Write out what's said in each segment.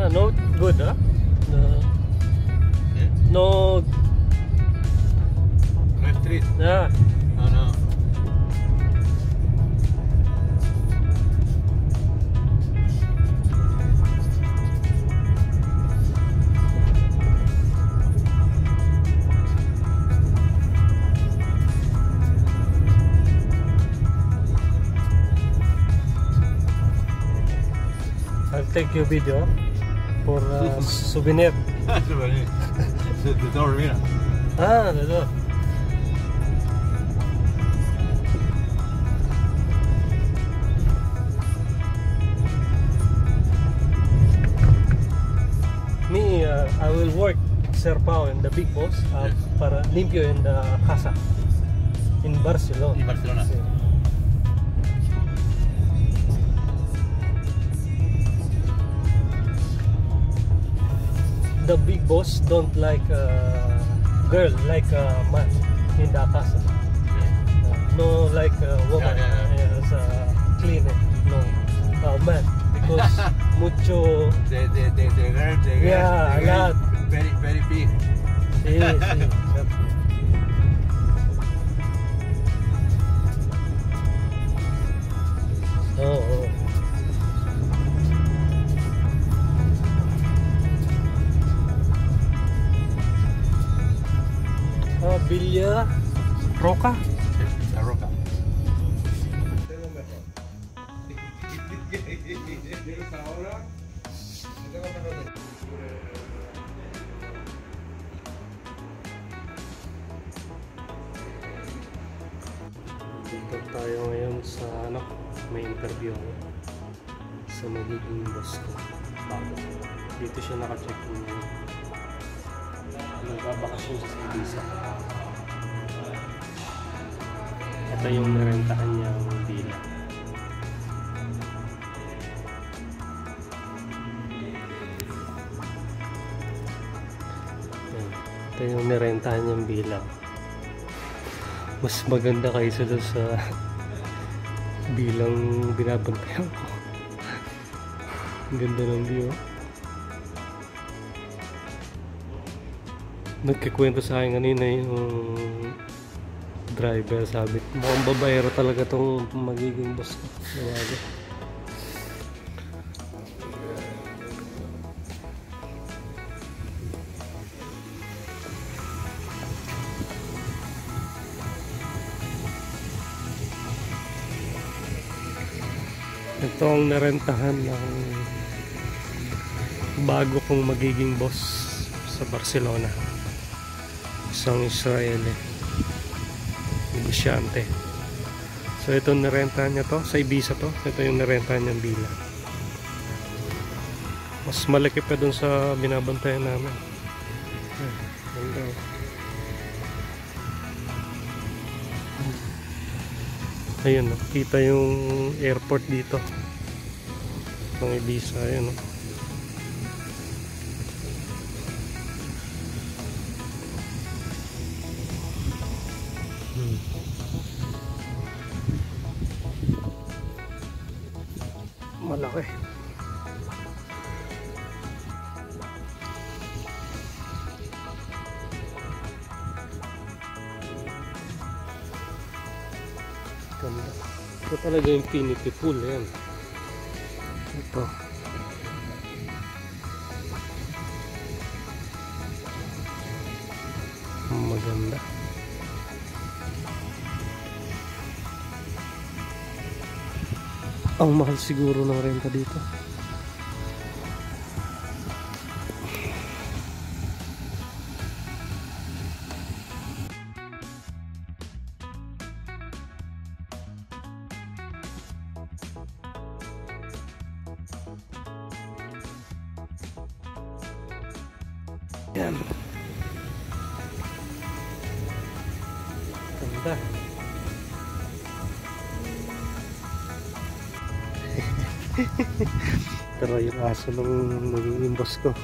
no good, huh? No. No street. Yeah. No. I'll take your video for souvenir. The door, mira. Ah, the door. Me, I will work Sir Pao and the big boss para limpio in the casa in Barcelona. In Barcelona. Sí. The big boss don't like a girl, like a man in the casa. No, like a woman as a cleaner. No, man, because mucho. The girl, Yeah, a lot. Very big. Sí, sí, exactly. Oh. Villa Roca. La Roca. Dito tayo ngayon sa may interview ako sa magiging boss ko bago. Dito siya naka-check in nagbabakasyon sa Ibiza. Ito yung narentahan niyang villa. Ito yung narentahan niyang villa. Mas maganda kaysa doon sa bilang binabantayan ko. Ang ganda ng view. Nagkikwento sa akin kanina yung driver, sabi mukhang babayero talaga tong magiging boss ko. Ito ang narentahan ng bago kong magiging boss sa Barcelona. Isang Israeli negosyante. So ito narentahan niya to sa Ibiza to. Ito yung narentahan niyang villa. Mas malaki pa dun sa binabantayan namin. Ganda. Ayun, kita yung airport dito ng Ibiza. Ayun, malaki. Ganda. Ito talaga yung infinity pool. Ayan. Ito. Maganda. Ang mahal siguro ng renta dito. Yan. Ganda. Pero yung aso ng magiging boss ko.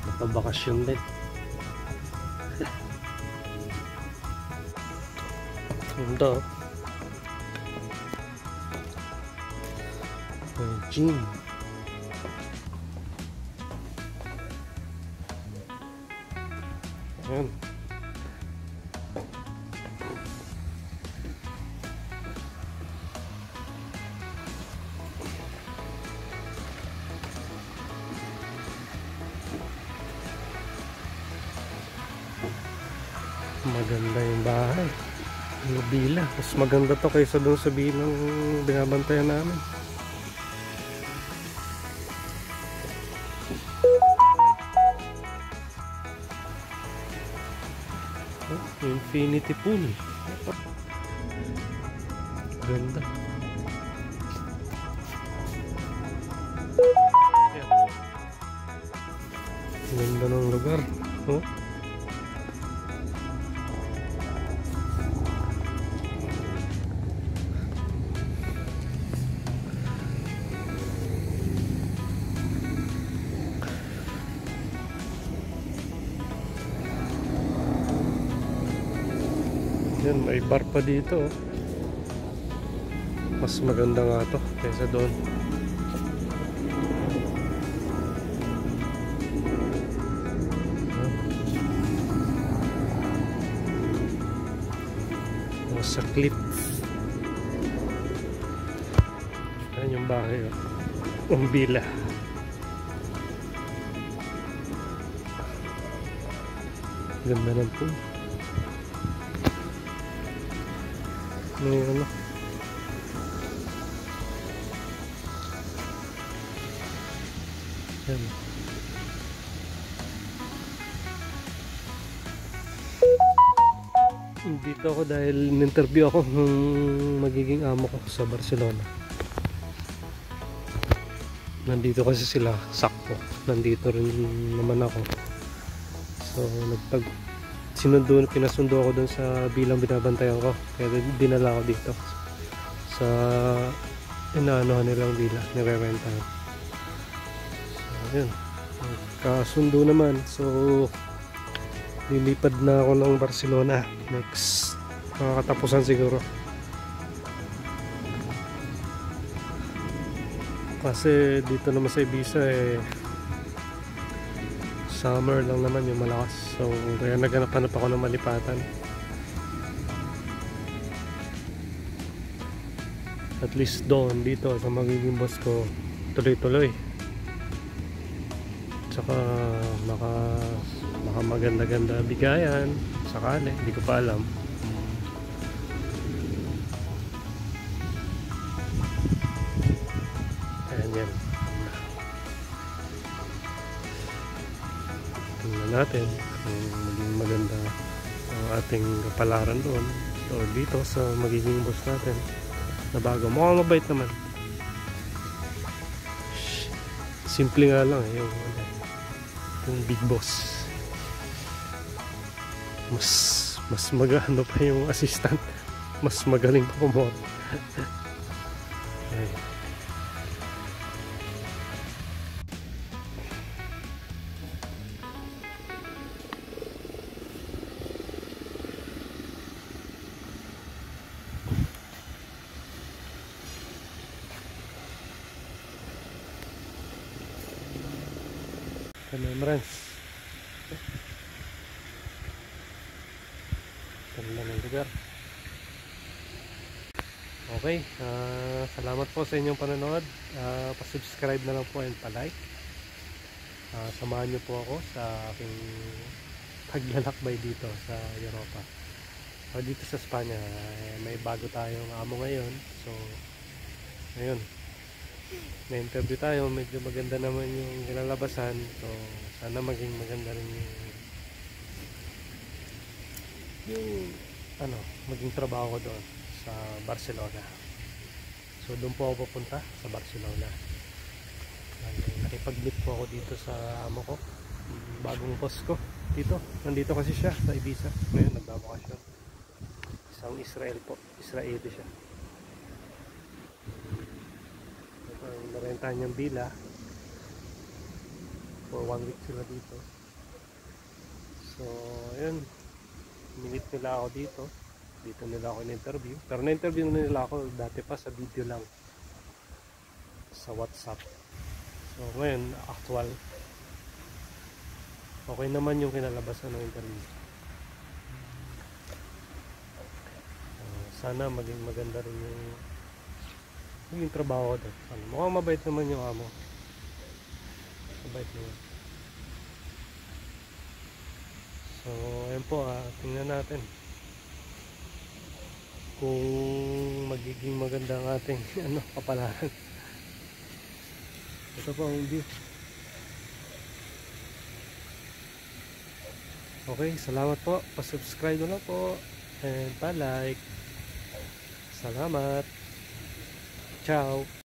Nakabakasyon din. Ganda. Gym. Ayan. Maganda yung bahay. Yung bila. Mas maganda to kaysa doon sa bilang binabantayan namin. Oh, infinity pool. Ganda. Ganda ng lugar. Oh. Yan, may bar pa dito. Mas maganda nga to kaysa doon. Sa cliff. Ayan yung bahay. Ang bila. Ganda ng pool. May ano. Yan. Dito ako dahil in-interview ako ng magiging amo ko sa Barcelona. Nandito kasi sila, sakto. Nandito rin naman ako. So pinasundo ako dun sa bilang binabantayan ko. Kaya dinala ko dito sa inaanohan nilang bila, nire-rentahan. So ayun, kasundo naman. So lilipad na ako ng Barcelona next makakatapusan siguro, kasi dito naman sa Ibiza summer lang naman yung malakas, so kaya naghanap ako ng malipatan. At least doon dito sa magiging boss ko tuloy-tuloy, tsaka baka maganda-ganda bigayan sakali, hindi ko pa alam. Ayan yan, tingnan natin kung maging maganda ang ating kapalaran doon or dito sa magiging boss natin na bago. Mukhang mabait naman, simple nga lang yung big boss. Mas magano pa yung assistant, mas magaling pa pumoto. Remembrance. Ganda ng lugar. Okay, salamat po sa inyong panonood. Pa-subscribe na lang po and pa-like. Samahan niyo po ako sa aking paglalakbay dito sa Europa. Dito sa Espanya, may bago tayong amo ngayon. So, ayun. Na-interview tayo, medyo maganda naman yung kinalabasan. So, sana maging maganda rin yung maging trabaho ko doon sa Barcelona. So doon po ako pupunta sa Barcelona. Nakipag-meet po ako dito sa amo ko, bagong boss ko dito. Nandito kasi siya sa Ibiza ngayon, nagbabakasyon. Isang Israel po, Israeli siya. Ito ang narentahan niyang villa for 1 week sila dito. So ayun, minit nila ako dito. Dito nila ako in-interview. Pero na-interview na nila ako dati pa sa video lang. Sa WhatsApp. So ngayon, actual. Okay naman yung kinalabasan ng interview. Sana maging maganda rin yung trabaho ko doon. Mukhang mabait naman yung amo. Mabait naman. So, ayun po, tingnan natin kung magiging maganda ang ating kapalaran. Ito po ang view. Okay, salamat po. Pa-subscribe na po and pa-like. Salamat. Ciao.